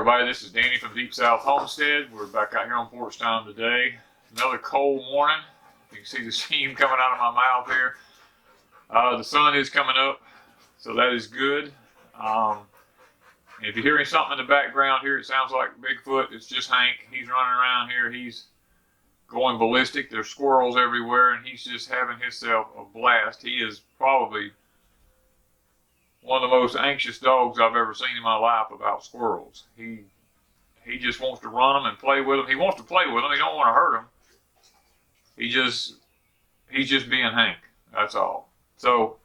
everybody, this is Danny from Deep South Homestead. We're back out here on Porch Time today. Another cold morning. You can see the steam coming out of my mouth here. The sun is coming up, so that is good. If you're hearing something in the background here, it sounds like Bigfoot. It's just Hank. He's running around here. He's going ballistic. There's squirrels everywhere, and he's just having himself a blast. He is probably one of the most anxious dogs I've ever seen in my life about squirrels. He just wants to run them and play with them. He wants to play with them. He don't want to hurt them. He's just being Hank. That's all. So,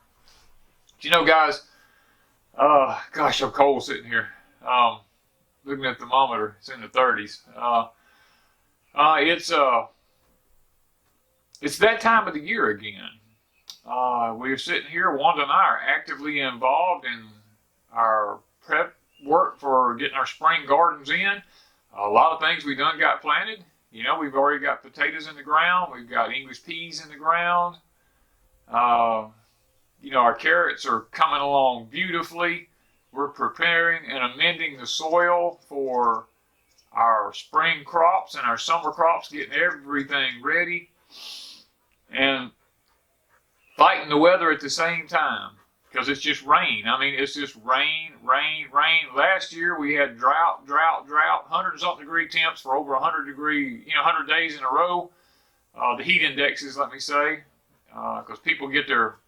you know, guys, gosh, I'm cold sitting here. Looking at the thermometer, it's in the 30s. It's that time of the year again. We're sitting here, Wanda and I are actively involved in our prep work for getting our spring gardens in. A lot of things we done got planted. You know, we've already got potatoes in the ground. We've got English peas in the ground. You know, our carrots are coming along beautifully. We're preparing and amending the soil for our spring crops and our summer crops, getting everything ready. And fighting the weather at the same time, because it's just rain. I mean, it's just rain, rain, rain. Last year we had drought, 100-something degree temps for over 100 days in a row. The heat indexes, let me say, because people get their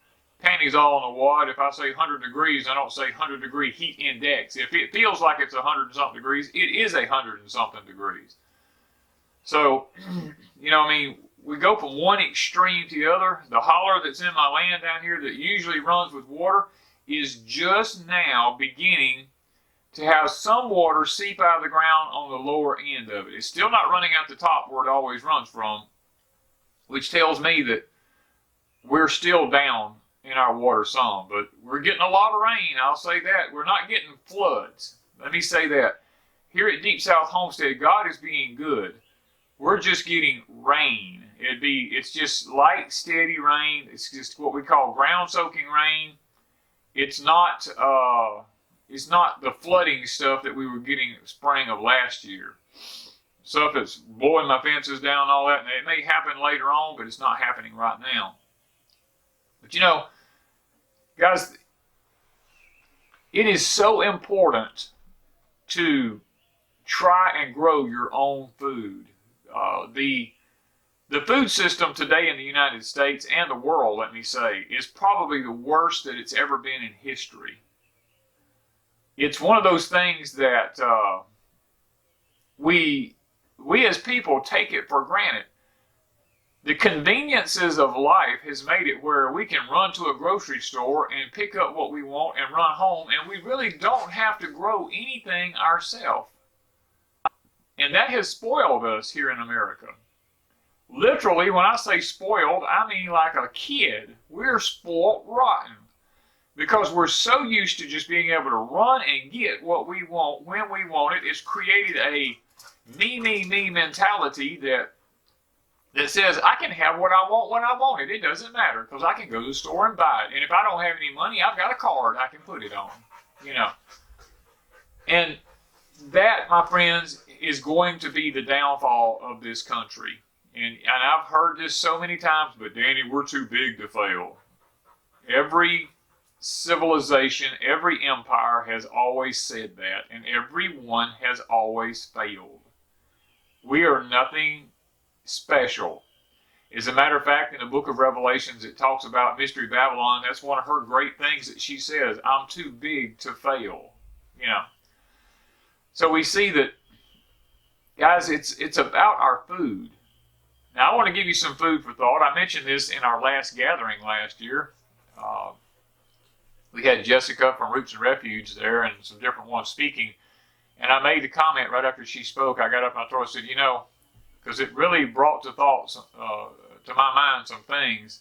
panties all in the wad. If I say 100 degrees, I don't say 100 degree heat index. If it feels like it's 100-something degrees, it is 100-something degrees. So, you know, I mean, we go from one extreme to the other. The holler that's in my land down here that usually runs with water is just now beginning to have some water seep out of the ground on the lower end of it. It's still not running out the top where it always runs from, which tells me that we're still down in our water some. But we're getting a lot of rain, I'll say that. We're not getting floods. Let me say that. Here at Deep South Homestead, God is being good. We're just getting rain. It's just light, steady rain. It's just what we call ground-soaking rain. It's not the flooding stuff that we were getting spring of last year. Stuff that's blowing my fences down and all that. And it may happen later on, but it's not happening right now. But you know, guys, it is so important to try and grow your own food. The food system today in the United States and the world, let me say, is probably the worst that it's ever been in history. It's one of those things that we as people take it for granted. The conveniences of life has made it where we can run to a grocery store and pick up what we want and run home, and we really don't have to grow anything ourselves. And that has spoiled us here in America. Literally, when I say spoiled, I mean like a kid. We're spoiled rotten. Because we're so used to just being able to run and get what we want when we want it. It's created a me mentality that says, I can have what I want when I want it. It doesn't matter, because I can go to the store and buy it. And if I don't have any money, I've got a card I can put it on. You know. And that, my friends, is going to be the downfall of this country. And I've heard this so many times, but Danny, we're too big to fail. Every civilization, every empire has always said that, and everyone has always failed. We are nothing special. As a matter of fact, in the book of Revelations, it talks about Mystery Babylon. That's one of her great things that she says, I'm too big to fail. You know. So we see that, guys, it's about our food. Now, I want to give you some food for thought. I mentioned this in our last gathering last year. We had Jessica from Roots and Refuge there and some different ones speaking. And I made the comment right after she spoke. I got up and I told her, I said, you know, because it really brought to thoughts, to my mind, some things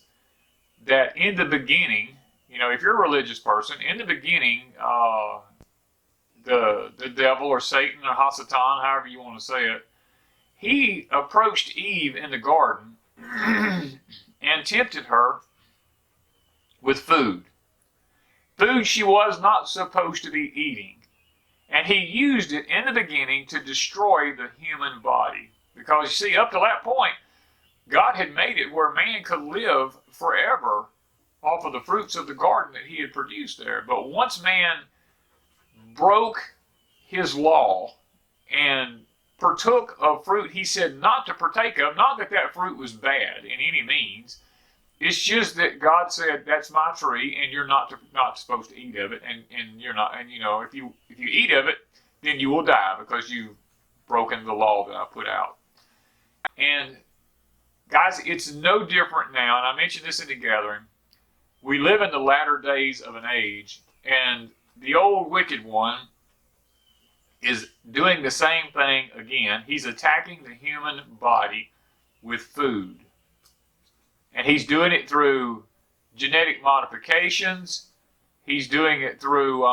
that in the beginning, you know, if you're a religious person, in the beginning, the devil or Satan or Hasatan, however you want to say it, he approached Eve in the garden and tempted her with food. Food she was not supposed to be eating. And he used it in the beginning to destroy the human body. Because you see, up to that point, God had made it where man could live forever off of the fruits of the garden that he had produced there. But once man broke his law and partook of fruit he said not to partake of, not that that fruit was bad in any means, it's just that God said, that's my tree, and you're not supposed to eat of it, and you're not, and you know, if you eat of it, then you will die because you've broken the law that I put out. And guys, it's no different now, and I mentioned this in the gathering. We live in the latter days of an age, and the old wicked one is doing the same thing again. He's attacking the human body with food. And he's doing it through genetic modifications. He's doing it through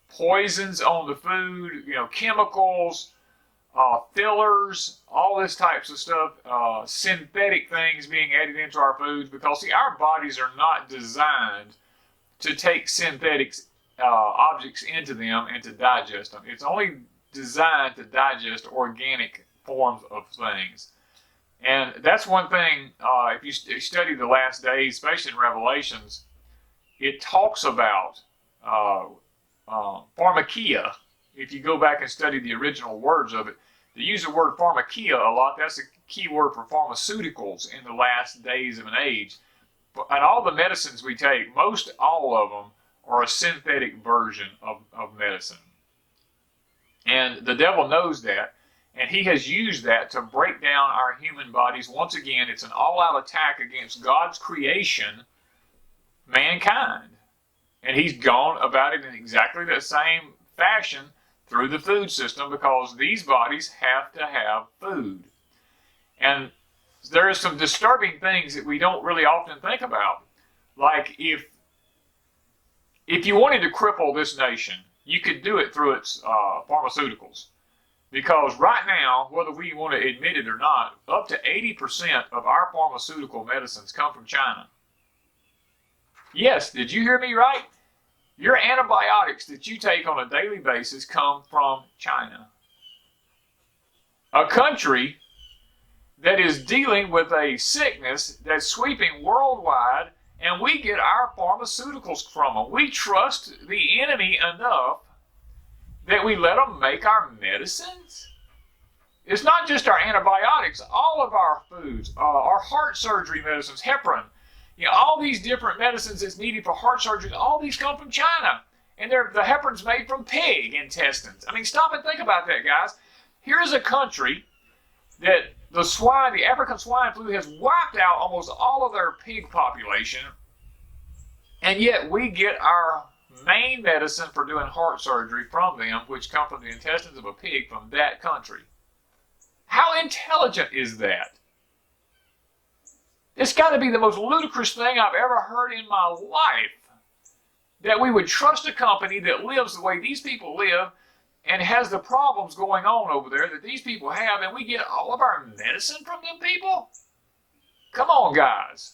poisons on the food, you know, chemicals, fillers, all this types of stuff, synthetic things being added into our foods, because see, our bodies are not designed to take synthetic objects into them and to digest them. It's only designed to digest organic forms of things. And that's one thing, if you study the last days, especially in Revelations, it talks about Pharmakeia. If you go back and study the original words of it, they use the word Pharmakeia a lot. That's a key word for pharmaceuticals in the last days of an age. And all the medicines we take, most all of them are a synthetic version of medicine. And the devil knows that. And he has used that to break down our human bodies. Once again, it's an all-out attack against God's creation, mankind. And he's gone about it in exactly the same fashion through the food system, because these bodies have to have food. And there are some disturbing things that we don't really often think about. Like if you wanted to cripple this nation, you could do it through its pharmaceuticals. Because right now, whether we want to admit it or not, up to 80% of our pharmaceutical medicines come from China. Yes, did you hear me right? Your antibiotics that you take on a daily basis come from China. A country that is dealing with a sickness that's sweeping worldwide, and we get our pharmaceuticals from them. We trust the enemy enough that we let them make our medicines? It's not just our antibiotics, all of our foods, our heart surgery medicines, heparin, you know, all these different medicines that's needed for heart surgery, all these come from China. And the heparin's made from pig intestines. I mean, stop and think about that, guys. Here's a country that the African swine flu has wiped out almost all of their pig population, and yet we get our main medicine for doing heart surgery from them, which come from the intestines of a pig from that country. How intelligent is that? It's got to be the most ludicrous thing I've ever heard in my life, that we would trust a company that lives the way these people live and has the problems going on over there that these people have, and we get all of our medicine from them people? Come on, guys.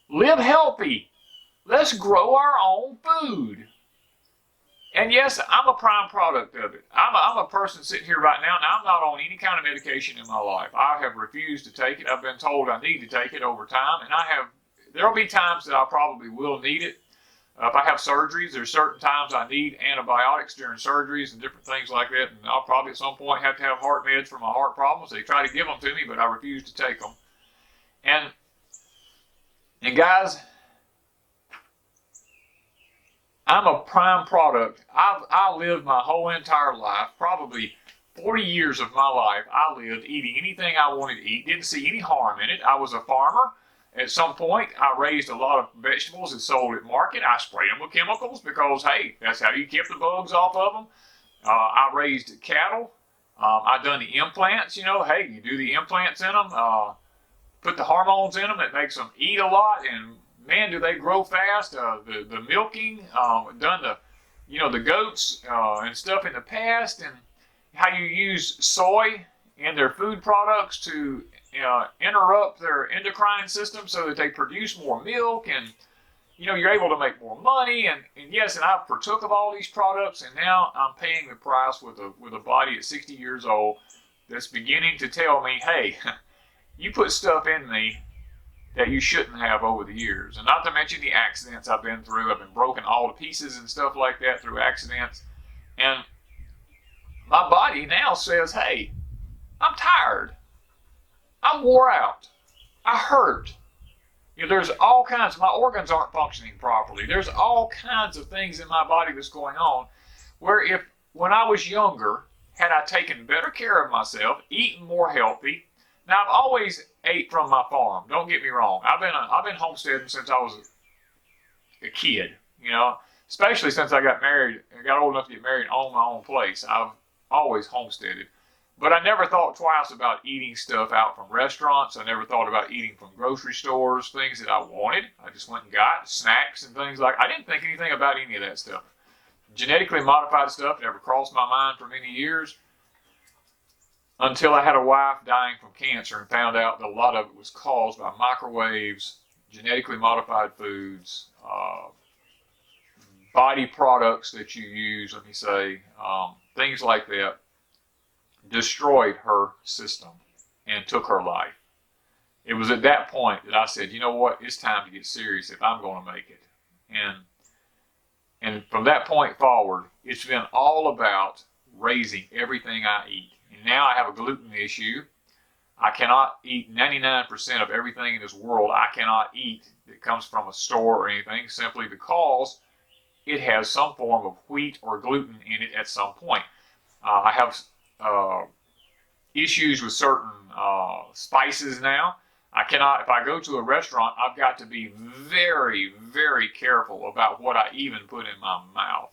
Live healthy. Let's grow our own food. And yes, I'm a prime product of it. I'm a person sitting here right now, and I'm not on any kind of medication in my life. I have refused to take it. I've been told I need to take it over time, and there will be times that I probably will need it. If I have surgeries, there's certain times I need antibiotics during surgeries and different things like that, and I'll probably at some point have to have heart meds for my heart problems. They try to give them to me, but I refuse to take them. And guys, I'm a prime product. I lived my whole entire life, probably 40 years of my life, I lived eating anything I wanted to eat. Didn't see any harm in it. I was a farmer. At some point, I raised a lot of vegetables and sold at market. I sprayed them with chemicals because, hey, that's how you keep the bugs off of them. I raised cattle. I done the implants, you know. Hey, you do the implants in them. Put the hormones in them that makes them eat a lot, and man, do they grow fast. The milking, done the goats and stuff in the past, and how you use soy in their food products to interrupt their endocrine system so that they produce more milk. And you know, you're able to make more money, and yes, and I partook of all these products, and now I'm paying the price with a body at 60 years old that's beginning to tell me, hey, you put stuff in me that you shouldn't have over the years. And not to mention the accidents I've been through. I've been broken all to pieces and stuff like that through accidents. And my body now says, hey, I'm tired. I'm wore out. I hurt. You know, there's all kinds, my organs aren't functioning properly. There's all kinds of things in my body that's going on where if, when I was younger, had I taken better care of myself, eaten more healthy. Now, I've always ate from my farm. Don't get me wrong. I've been homesteading since I was a kid, you know, especially since I got married. I got old enough to get married and own my own place. I've always homesteaded. But I never thought twice about eating stuff out from restaurants. I never thought about eating from grocery stores, things that I wanted. I just went and got snacks and things like I didn't think anything about any of that stuff. Genetically modified stuff never crossed my mind for many years until I had a wife dying from cancer and found out that a lot of it was caused by microwaves, genetically modified foods, body products that you use, let me say, things like that. Destroyed her system and took her life. It was at that point that I said, you know what, it's time to get serious if I'm going to make it. And from that point forward, it's been all about raising everything I eat. And now I have a gluten issue. I cannot eat 99% of everything in this world. I cannot eat that comes from a store or anything simply because it has some form of wheat or gluten in it at some point. I have issues with certain spices now. I cannot, if I go to a restaurant, I've got to be very, very careful about what I even put in my mouth.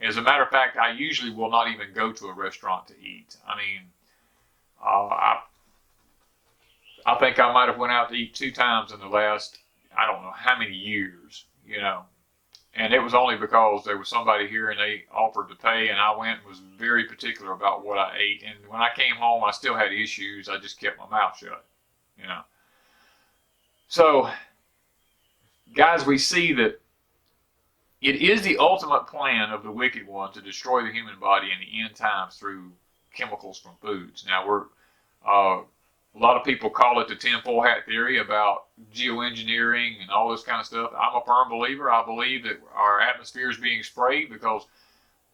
As a matter of fact, I usually will not even go to a restaurant to eat. I mean, I think I might have went out to eat 2 times in the last, I don't know how many years, you know. And it was only because there was somebody here and they offered to pay, and I went and was very particular about what I ate. And when I came home, I still had issues. I just kept my mouth shut, you know. So, guys, we see that it is the ultimate plan of the wicked one to destroy the human body in the end times through chemicals from foods. Now, a lot of people call it the tinfoil hat theory about geoengineering and all this kind of stuff. I'm a firm believer. I believe that our atmosphere is being sprayed because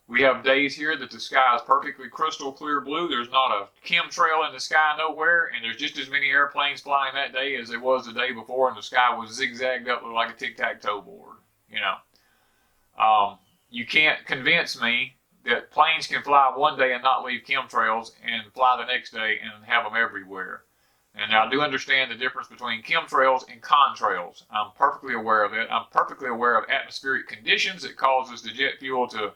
we have days here that the sky is perfectly crystal clear blue. There's not a chemtrail in the sky nowhere, and there's just as many airplanes flying that day as there was the day before, and the sky was zigzagged up like a tic-tac-toe board, you know. You can't convince me that planes can fly one day and not leave chemtrails and fly the next day and have them everywhere. And I do understand the difference between chemtrails and contrails. I'm perfectly aware of it. I'm perfectly aware of atmospheric conditions that causes the jet fuel to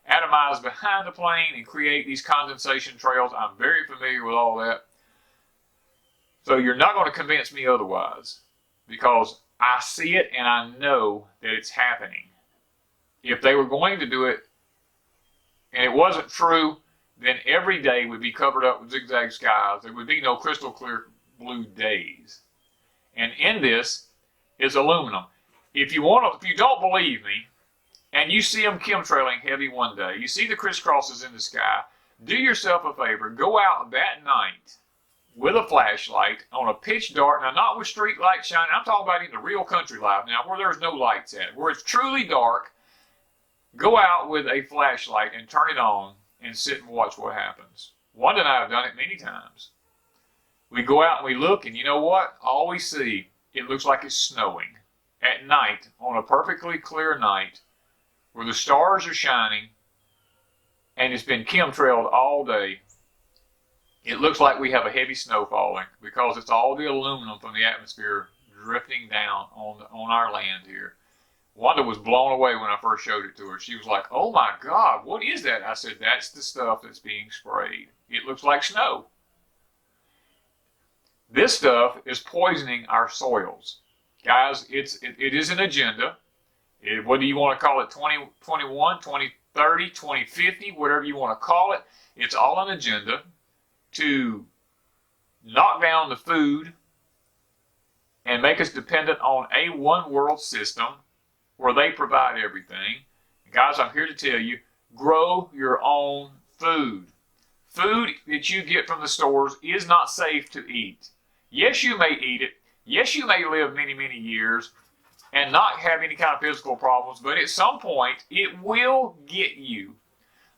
atomize behind the plane and create these condensation trails. I'm very familiar with all that. So you're not going to convince me otherwise because I see it and I know that it's happening. If they were going to do it and it wasn't true, then every day would be covered up with zigzag skies. There would be no crystal clear blue days. And in this is aluminum. If you don't believe me, and you see them chemtrailing heavy one day, you see the crisscrosses in the sky, do yourself a favor, go out that night with a flashlight on a pitch dark, now not with street lights shining, I'm talking about in the real country life now, where there's no lights at, where it's truly dark. Go out with a flashlight and turn it on and sit and watch what happens. Wanda and I have done it many times. We go out and we look, and you know what? All we see, it looks like it's snowing. At night, on a perfectly clear night, where the stars are shining, and it's been chemtrailed all day, it looks like we have a heavy snow falling, because it's all the aluminum from the atmosphere drifting down on our land here. Wanda was blown away when I first showed it to her. She was like, oh my God, what is that? I said, that's the stuff that's being sprayed. It looks like snow. This stuff is poisoning our soils. Guys, it is an agenda. Whether you want to call it 2021, 2030, 2050, whatever you want to call it, it's all an agenda to knock down the food and make us dependent on a one world system where they provide everything. And guys, I'm here to tell you, grow your own food. Food that you get from the stores is not safe to eat. Yes, you may eat it. Yes, you may live many, many years and not have any kind of physical problems, but at some point, it will get you.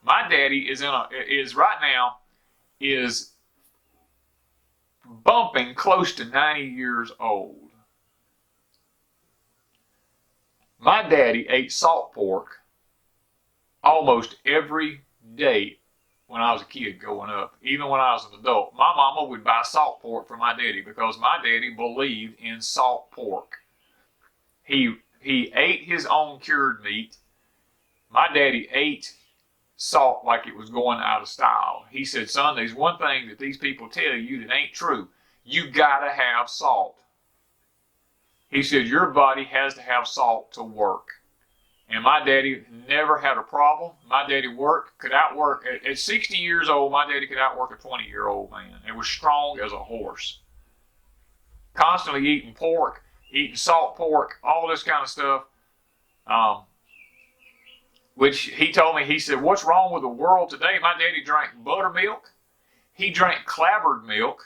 My daddy is right now bumping close to 90 years old. My daddy ate salt pork almost every day when I was a kid growing up, even when I was an adult. My mama would buy salt pork for my daddy because my daddy believed in salt pork. He ate his own cured meat. My daddy ate salt like it was going out of style. He said, son, there's one thing that these people tell you that ain't true. You gotta have salt. He said, your body has to have salt to work. And my daddy never had a problem. My daddy could outwork, at 60 years old, my daddy could outwork a 20-year-old man and was strong as a horse. Constantly eating pork, eating salt pork, all this kind of stuff. Which he told me, he said, what's wrong with the world today? My daddy drank buttermilk. He drank clabbered milk.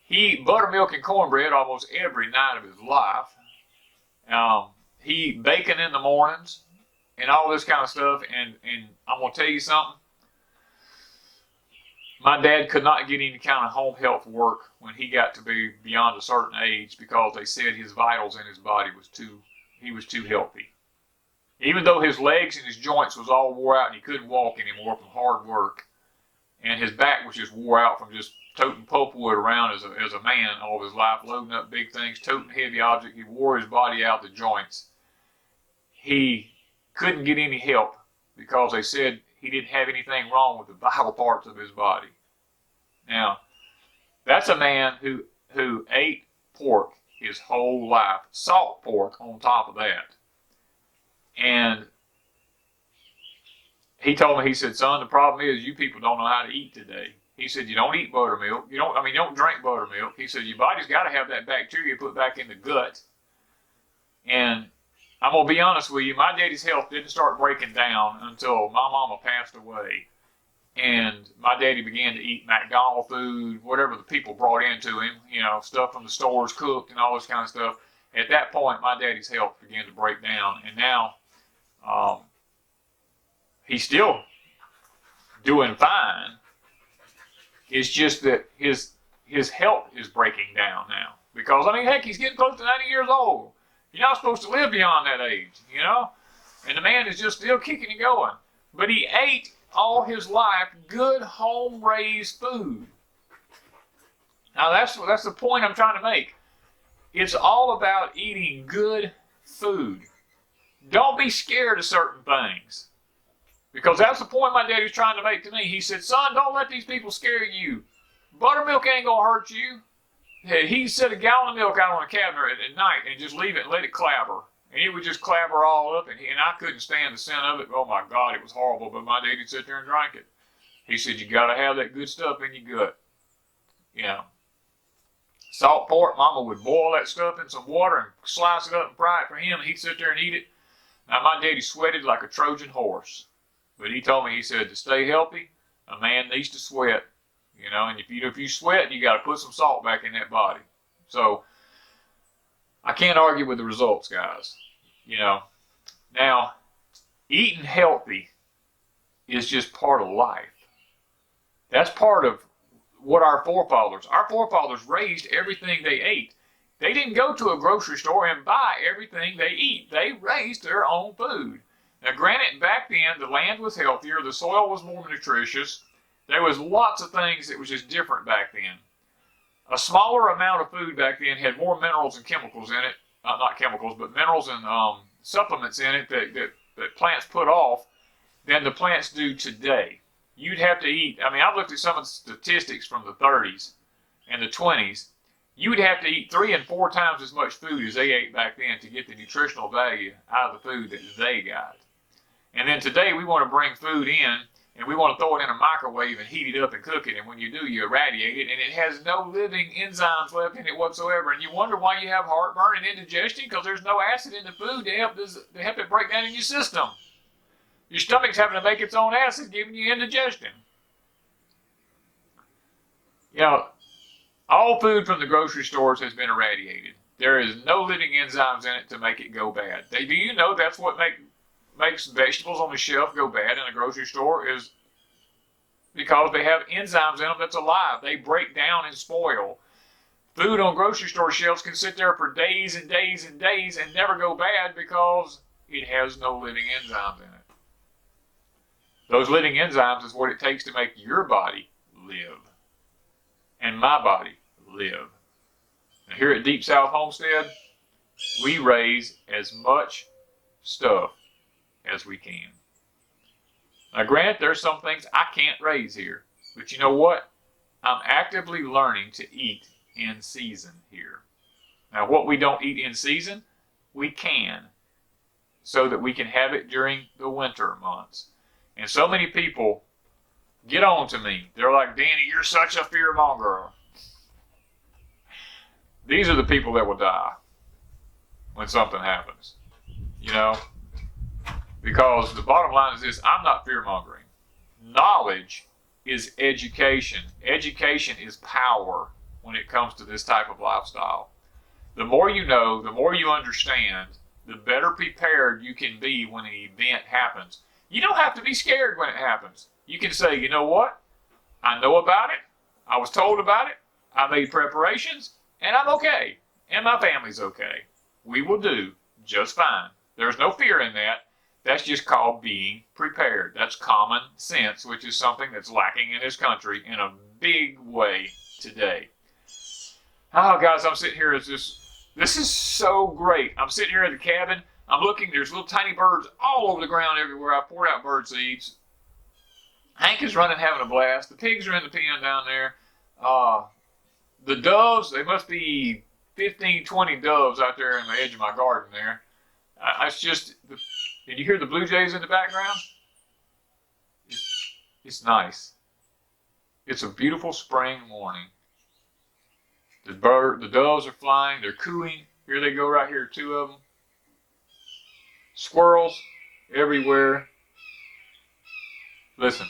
He ate buttermilk and cornbread almost every night of his life. He ate bacon in the mornings and all this kind of stuff. And I'm going to tell you something. My dad could not get any kind of home health work when he got to be beyond a certain age because they said his vitals in his body he was too healthy. Even though his legs and his joints was all wore out and he couldn't walk anymore from hard work, and his back was just wore out from just toting pulpwood around as a man all of his life, loading up big things, toting heavy objects. He wore his body out the joints. He couldn't get any help because they said he didn't have anything wrong with the vital parts of his body. Now, that's a man who ate pork his whole life, salt pork on top of that. And he told me, he said, son, the problem is you people don't know how to eat today. He said, you don't eat buttermilk. You don't drink buttermilk. He said, your body's got to have that bacteria put back in the gut. And I'm going to be honest with you, my daddy's health didn't start breaking down until my mama passed away. And my daddy began to eat McDonald's food, whatever the people brought into him, stuff from the stores cooked and all this kind of stuff. At that point, my daddy's health began to break down. And now, he's still doing fine. It's just that his health is breaking down now. Because, heck, he's getting close to 90 years old. You're not supposed to live beyond that age, And the man is just still kicking and going. But he ate all his life good home-raised food. Now, that's the point I'm trying to make. It's all about eating good food. Don't be scared of certain things. Because that's the point my daddy was trying to make to me. He said, son, don't let these people scare you. Buttermilk ain't going to hurt you. He set a gallon of milk out on a cabinet at night and just leave it and let it clabber. And it would just clabber all up, and I couldn't stand the scent of it. Oh, my God, it was horrible. But my daddy'd sit there and drink it. He said, you got to have that good stuff in your gut. Salt pork, Mama would boil that stuff in some water and slice it up and fry it for him, and he'd sit there and eat it. Now, my daddy sweated like a Trojan horse. But he told me, he said, to stay healthy, a man needs to sweat. And if you sweat, you got to put some salt back in that body. So, I can't argue with the results, guys. Now, eating healthy is just part of life. That's part of what our forefathers raised everything they ate. They didn't go to a grocery store and buy everything they eat. They raised their own food. Now, granted, back then, the land was healthier, the soil was more nutritious. There was lots of things that was just different back then. A smaller amount of food back then had more minerals and chemicals in it. Not chemicals, but minerals and supplements in it that plants put off than the plants do today. You'd have to eat, I've looked at some of the statistics from the 30s and the 20s. You would have to eat 3 and 4 times as much food as they ate back then to get the nutritional value out of the food that they got. And then today we want to bring food in and we want to throw it in a microwave and heat it up and cook it, and when you do, you irradiate it, and it has no living enzymes left in it whatsoever, and you wonder why you have heartburn and indigestion, because there's no acid in the food to help it break down in your system. Your stomach's having to make its own acid, giving you indigestion. You know, all food from the grocery stores has been irradiated. There is no living enzymes in it to make it go bad. Do you know that's what makes vegetables on the shelf go bad in a grocery store, is because they have enzymes in them that's alive. They break down and spoil. Food on grocery store shelves can sit there for days and days and days and never go bad because it has no living enzymes in it. Those living enzymes is what it takes to make your body live and my body live. Now here at Deep South Homestead, we raise as much stuff as we can. Now granted, there's some things I can't raise here, but you know what? I'm actively learning to eat in season here. Now what we don't eat in season, we can, so that we can have it during the winter months. And so many people get on to me. They're like, Danny, you're such a fearmonger. These are the people that will die when something happens. You know? Because the bottom line is this, I'm not fear-mongering. Knowledge is education. Education is power when it comes to this type of lifestyle. The more you know, the more you understand, the better prepared you can be when an event happens. You don't have to be scared when it happens. You can say, you know what? I know about it. I was told about it. I made preparations, and I'm okay. And my family's okay. We will do just fine. There's no fear in that. That's just called being prepared. That's common sense, which is something that's lacking in this country in a big way today. Oh, guys, I'm sitting here as this is so great. I'm sitting here in the cabin. I'm looking. There's little tiny birds all over the ground everywhere. I poured out bird seeds. Hank is running, having a blast. The pigs are in the pen down there. The doves, they must be 15, 20 doves out there in the edge of my garden there. It's just, did you hear the blue jays in the background? It's nice. It's a beautiful spring morning. The doves are flying. They're cooing. Here they go right here, two of them. Squirrels everywhere. Listen.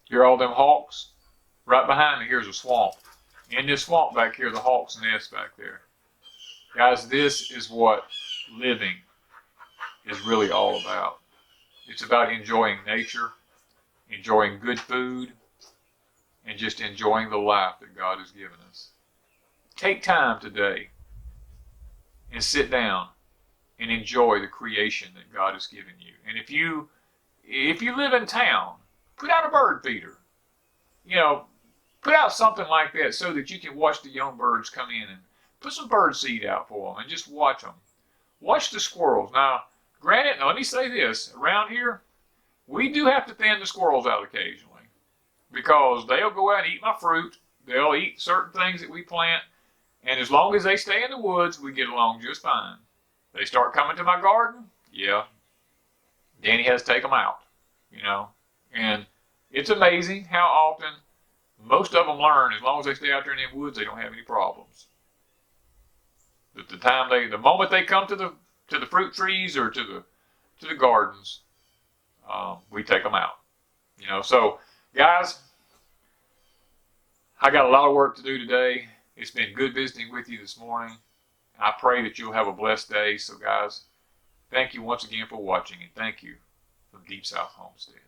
Hear all them hawks? Right behind me here's a swamp. In this swamp back here, the hawks nest back there. Guys, this is what living is really all about. It's about enjoying nature, enjoying good food, and just enjoying the life that God has given us. Take time today and sit down and enjoy the creation that God has given you. And if you live in town, put out a bird feeder. You know, put out something like that so that you can watch the young birds come in, and put some bird seed out for them and just watch them. Watch the squirrels. Now, granted, let me say this. Around here, we do have to thin the squirrels out occasionally because they'll go out and eat my fruit. They'll eat certain things that we plant. And as long as they stay in the woods, we get along just fine. They start coming to my garden, yeah, Danny has to take them out, you know. And it's amazing how often most of them learn. As long as they stay out there in the woods, they don't have any problems. But the moment they come to the fruit trees or to the gardens, we take them out. You know, so guys, I got a lot of work to do today. It's been good visiting with you this morning. I pray that you'll have a blessed day. So guys, thank you once again for watching, and thank you from Deep South Homestead.